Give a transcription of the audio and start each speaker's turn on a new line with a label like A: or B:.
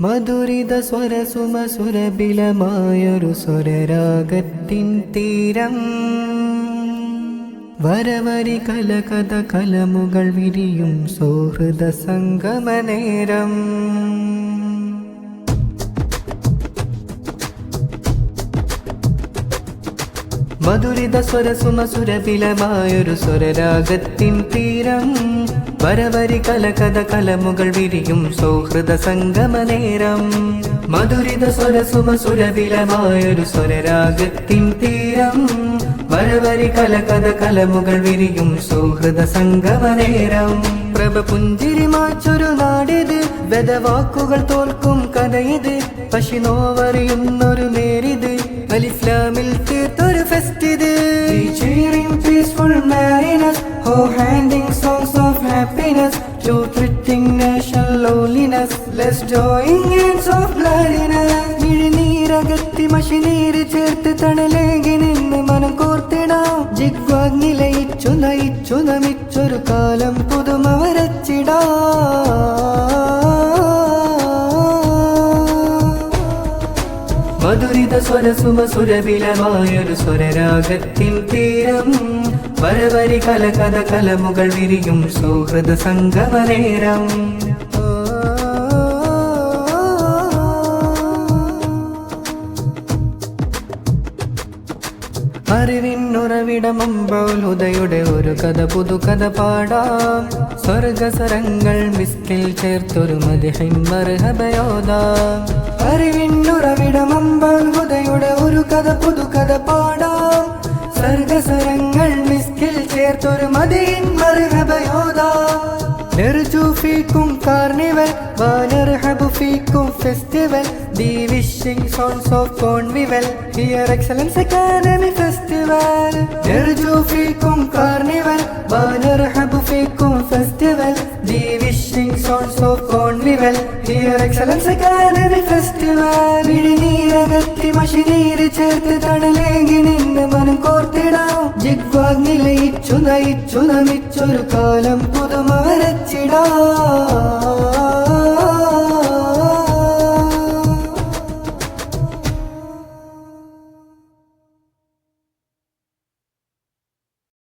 A: മധുരിത സ്വരസുമസുരബിലമായൊരു സ്വരരാഗത്തിൻ തീരം വരവരി കലകഥ കലമുകൾ വിരിയും സൗഹൃദ സംഗമനേരം. മധുരിത സ്വരസുമസുരബിലമായൊരു സ്വരരാഗത്തിൻ തീരം വരവരി കലകഥ കലമുകൾ വിരിയും സൗഹൃദ സംഗമനേരം. മധുരിത സ്വരസുമസുരബിലമായൊരു സ്വരരാഗത്തിൻ തീരം വരവരി കലകഥ കലമുകൾ വിരിയും സൗഹൃദ സംഗമനേരം. പ്രഭ പുഞ്ചിരി മാച്ചൊരു നാടിത്, വേദവാക്കുകൾ തോൽക്കും കഥയിത്, പശി നോവറിയുന്നൊരു നേരിത്, അലിഫ്ലാമിൽ തീർത്തൊരു ഫെസ്റ്റ് ഇത്. Cheering peaceful merriness, handing songs of happiness, to treating nation loneliness, let's join hands of bloodiness. മിഴിനീരകത്തി മഷിനീര് ചേർത്ത് തണലേകി നിന്ന് മനം കോർത്തിടാം, ജിഗ്വാഗ് നിലയിച്ചു നയിച്ചു നമിച്ചൊരു കാലം പുതുമ വരച്ചിടാം. മധുരിത സ്വരസുമസുരബിലമായൊരു സ്വരരാഗത്തിൻ തീരം വരവരി കലകഥ കലമുകൾ വിരിയും സൗഹൃദ സംഗമനേരം. അറിവിനുറവിടമമ്പൗലുദയുടെ ഒരു കഥ പുതുകഥ പാടാം, സ്വർഗസരങ്ങൾ മിസ്കിൽ ചേർത്തൊരു മദിഹിൻ മർഹബയോദാം. അറിവിനുറവിടമമ്പൗലുദയുടെ ഒരു കഥ പുതുകഥ പാടാം, സ്വർഗസരങ്ങൾ മിസ്കിൽ ചേർത്തൊരു മദിഹിൻ മർഹബയോദാം. نرجو فيكم carnival ونرحب فيكم festival, the wishing songs of Cornwall, here Excellence Academy Festival. نرجو فيكم carnival ونرحب فيكم festival, the wishing songs of Cornwall, here Excellence Academy Festival. മിഴിനീരകത്തി മഷിനീര് ചേർത്ത് തണലേകി നിന്ന് മനം കോർത്തിടാം, ജിഗ്വാഗ് നിലയിച്ചു നയിച്ചു നമിച്ചൊരു കാലം പുതുമ വരച്ചിടാം.